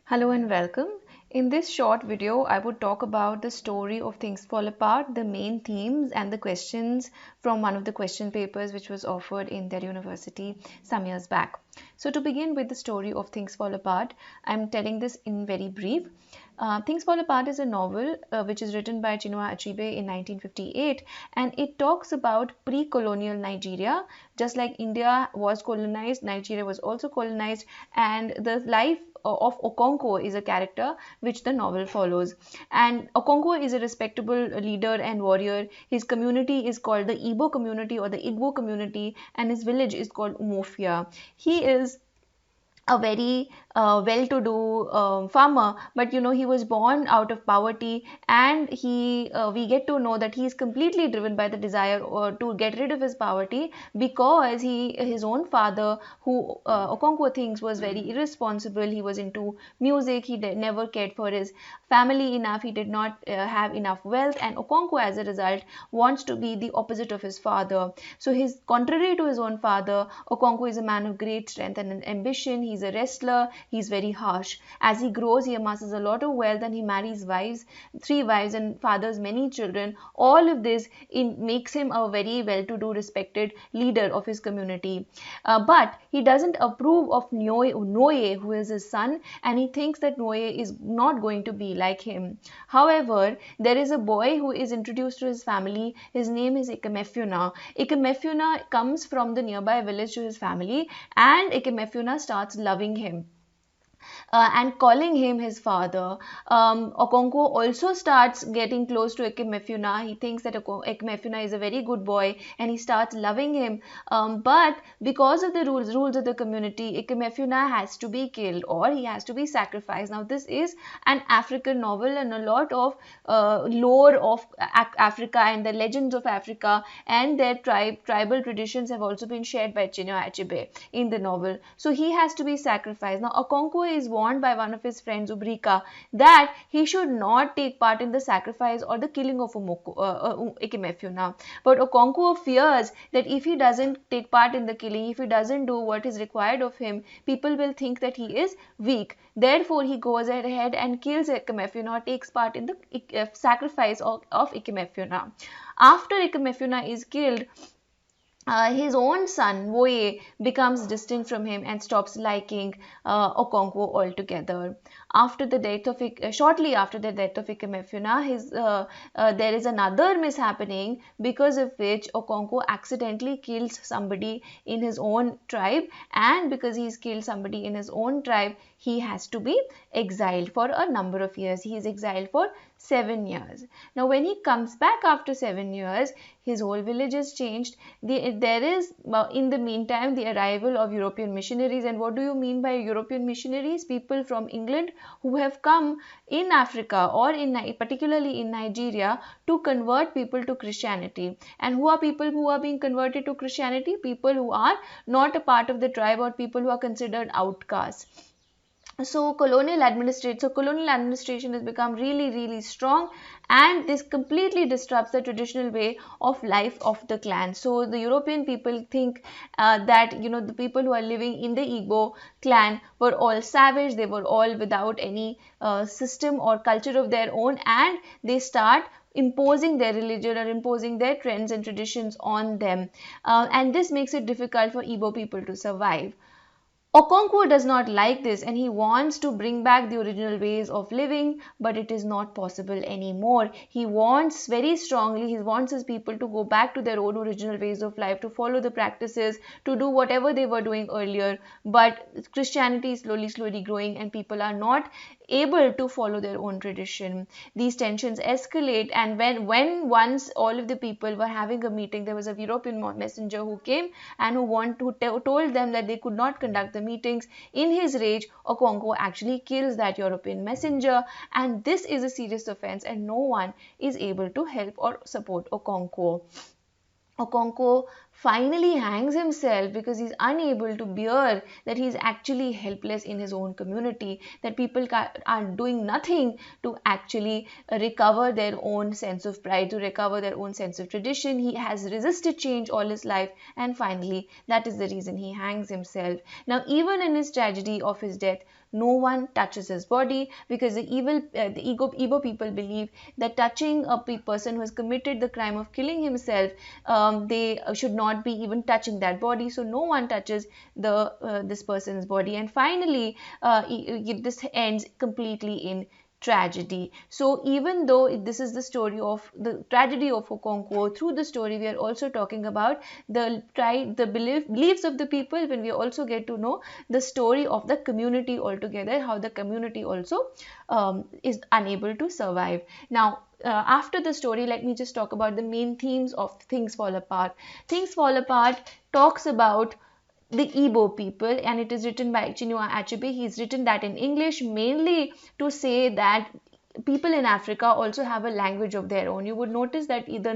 Hello and welcome. In this short video, I would talk about the story of Things Fall Apart, the main themes and the questions from one of the question papers which was offered in their university some years back. So to begin with the story of Things Fall Apart, I'm telling this in very brief. Things Fall Apart is a novel which is written by Chinua Achebe in 1958, and it talks about pre-colonial Nigeria. Just like India was colonized, Nigeria was also colonized, and the life of Okonkwo is a character which the novel follows. And Okonkwo is a respectable leader and warrior. His community is called the Igbo community or the Igbo community, and his village is called Umofia. He is a very well-to-do farmer, but he was born out of poverty, and we get to know that he is completely driven by the desire to get rid of his poverty, because his own father, who Okonkwo thinks was very irresponsible. He was into music. He never cared for his family enough. He did not have enough wealth, and Okonkwo as a result wants to be the opposite of his father. So his contrary to his own father, Okonkwo is a man of great strength and ambition. He's a wrestler. He's very harsh. As he grows, he amasses a lot of wealth, and he marries three wives, and fathers many children. All of this makes him a very well-to-do, respected leader of his community. But he doesn't approve of Noye, who is his son, and he thinks that Noye is not going to be like him. However, there is a boy who is introduced to his family. His name is Ikemefuna. Ikemefuna comes from the nearby village to his family, and Ikemefuna starts loving him and calling him his father. Okonkwo also starts getting close to Ekemefuna. He thinks that Ekemefuna is a very good boy, and he starts loving him. But because of the rules of the community, Ekemefuna has to be killed, or he has to be sacrificed. Now, this is an African novel, and a lot of lore of Africa and the legends of Africa and their tribal traditions have also been shared by Chinua Achebe in the novel. So he has to be sacrificed. Now, Okonkwo is warned by one of his friends, Ubrika, that he should not take part in the sacrifice or the killing of Ikemefuna. But Okonkwo fears that if he doesn't take part in the killing, if he doesn't do what is required of him, people will think that he is weak. Therefore, he goes ahead and kills Ikemefuna, takes part in the sacrifice of Ikemefuna. After Ikemefuna is killed, his own son, Woye, becomes distant from him and stops liking Okonkwo altogether. Shortly after the death of Ikemefuna, there is another mishappening, because of which Okonkwo accidentally kills somebody in his own tribe, and because he's killed somebody in his own tribe, he has to be exiled for a number of years. He is exiled for 7 years. Now, when he comes back after 7 years, his whole village is changed. There is, in the meantime, the arrival of European missionaries. And what do you mean by European missionaries? People from England who have come in Africa, or particularly in Nigeria, to convert people to Christianity. And who are people who are being converted to Christianity? People who are not a part of the tribe, or people who are considered outcasts. So colonial administration has become really strong, and this completely disrupts the traditional way of life of the clan. So the European people think that the people who are living in the Igbo clan were all savage, they were all without any system or culture of their own, and they start imposing their religion or imposing their trends and traditions on them, and this makes it difficult for Igbo people to survive. Okonkwo does not like this, and he wants to bring back the original ways of living, but it is not possible anymore. He wants his people to go back to their own original ways of life, to follow the practices, to do whatever they were doing earlier. But Christianity is slowly growing, and people are not able to follow their own tradition. These tensions escalate, and when once all of the people were having a meeting, there was a European messenger who came and who told them that they could not conduct the meetings. In his rage, Okonkwo actually kills that European messenger, and this is a serious offense, and no one is able to help or support Okonkwo. Okonkwo finally hangs himself because he's unable to bear that he's actually helpless in his own community, that people are doing nothing to actually recover their own sense of pride, to recover their own sense of tradition. He has resisted change all his life, and finally that is the reason he hangs himself. Now, even in his tragedy of his death, no one touches his body, because the Igbo people believe that touching a person who has committed the crime of killing himself, they should not be even touching that body, so no one touches this person's body. And finally, this ends completely in tragedy. So even though this is the story of the tragedy of Okonkwo, through the story we are also talking about the beliefs of the people, when we also get to know the story of the community altogether, how the community also is unable to survive. Now, after the story, let me just talk about the main themes of Things Fall Apart. Things Fall Apart talks about the Igbo people, and it is written by Chinua Achebe. He's written that in English mainly to say that people in Africa also have a language of their own. You would notice that the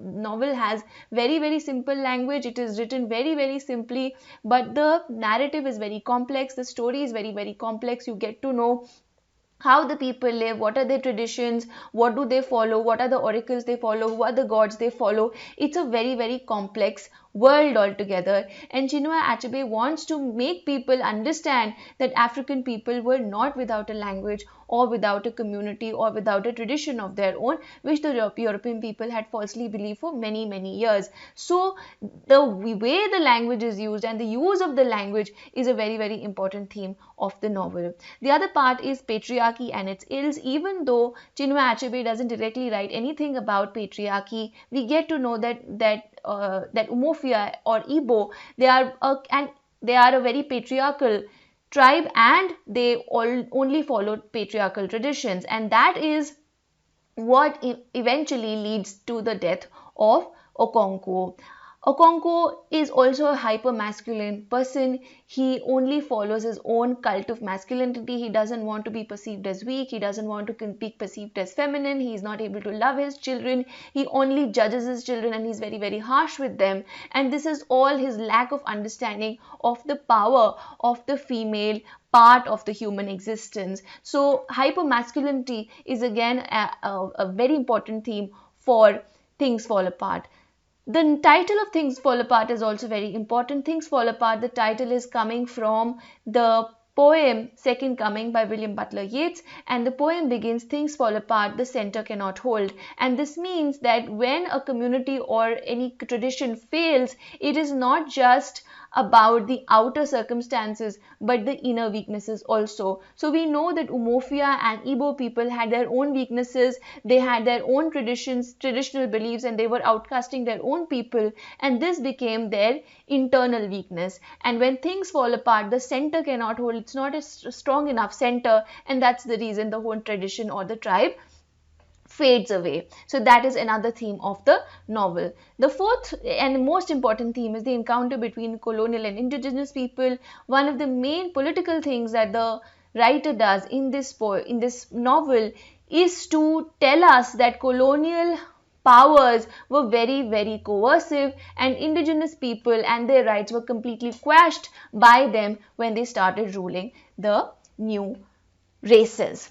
novel has very simple language. It is written very simply, but the narrative is very complex. The story is very complex. You get to know how the people live, what are their traditions, what do they follow, what are the oracles they follow, who are the gods they follow. It's a very complex world altogether, and Chinua Achebe wants to make people understand that African people were not without a language or without a community or without a tradition of their own, which the European people had falsely believed for many years. So the way the language is used and the use of the language is a very important theme of the novel. The other part is patriarchy and its ills. Even though Chinua Achebe doesn't directly write anything about patriarchy, we get to know that Umofia or Igbo, they are a very patriarchal tribe, and they only followed patriarchal traditions, and that is what eventually leads to the death of Okonkwo. Okonkwo is also a hyper-masculine person. He only follows his own cult of masculinity. He doesn't want to be perceived as weak. He doesn't want to be perceived as feminine. He is not able to love his children. He only judges his children, and he's very harsh with them. And this is all his lack of understanding of the power of the female part of the human existence. So hyper-masculinity is again a very important theme for Things Fall Apart. The title of Things Fall Apart is also very important. Things Fall Apart, the title is coming from the poem Second Coming by William Butler Yeats, and the poem begins, "Things fall apart, the center cannot hold." And this means that when a community or any tradition fails, it is not just about the outer circumstances but the inner weaknesses also. So we know that Umofia and Igbo people had their own weaknesses, they had their own traditions, traditional beliefs, and they were outcasting their own people, and this became their internal weakness. And when things fall apart, the center cannot hold. It's not a strong enough center, and that's the reason the whole tradition or the tribe fades away. So that is another theme of the novel. The fourth and most important theme is the encounter between colonial and indigenous people. One of the main political things that the writer does in this novel is to tell us that colonial powers were very coercive, and indigenous people and their rights were completely quashed by them when they started ruling the new races.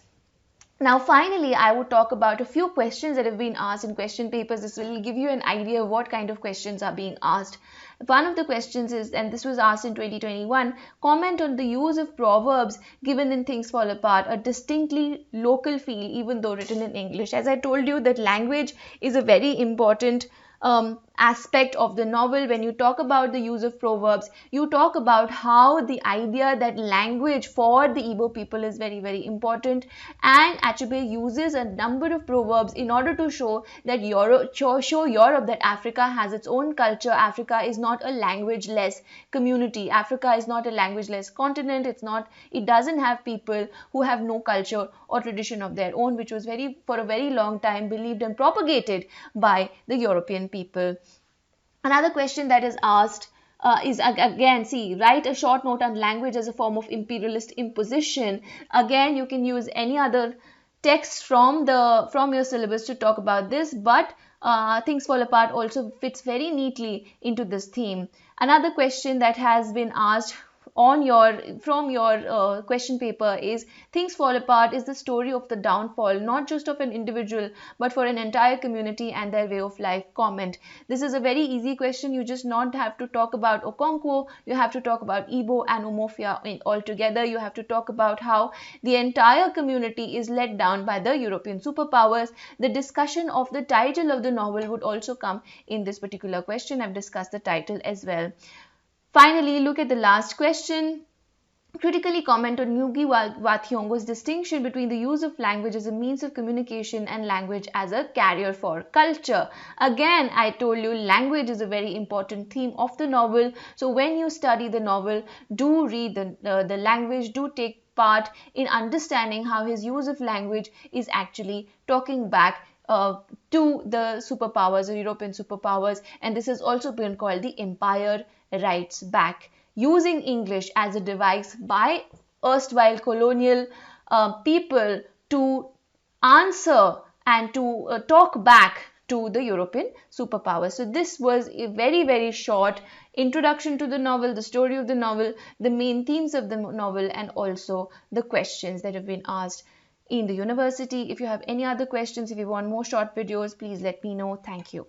Now finally, I would talk about a few questions that have been asked in question papers. This will give you an idea of what kind of questions are being asked. One of the questions is, and this was asked in 2021, comment on the use of proverbs given in Things Fall Apart, a distinctly local feel even though written in English. As I told you, that language is a very important aspect of the novel. When you talk about the use of proverbs, you talk about how the idea that language for the Igbo people is very important, and Achebe uses a number of proverbs in order to show that Europe that Africa has its own culture. Africa is not a language-less community. Africa is not a language-less continent. It doesn't have people who have no culture or tradition of their own, which was for a very long time believed and propagated by the European people. Another question that is asked is again, write a short note on language as a form of imperialist imposition. Again, you can use any other text from your syllabus to talk about this, but Things Fall Apart also fits very neatly into this theme. Another question that has been asked on your from your question paper is Things Fall Apart is the story of the downfall not just of an individual but for an entire community and their way of life. Comment. This is a very easy question. You just not have to talk about Okonkwo, you have to talk about Igbo and Umofia altogether. You have to talk about how the entire community is let down by the European superpowers. The discussion of the title of the novel would also come in this particular question. I've discussed the title as well. Finally, look at the last question. Critically comment on Ngugi wa Thiong'o's distinction between the use of language as a means of communication and language as a carrier for culture. Again, I told you language is a very important theme of the novel. So when you study the novel, do read the language, do take part in understanding how his use of language is actually talking back to the superpowers, the European superpowers, and this has also been called the Empire Writes Back. Using English as a device by erstwhile colonial people to answer and to talk back to the European superpowers. So this was a very, very short introduction to the novel, the story of the novel, the main themes of the novel, and also the questions that have been asked in the university. If you have any other questions, if you want more short videos, please let me know. Thank you.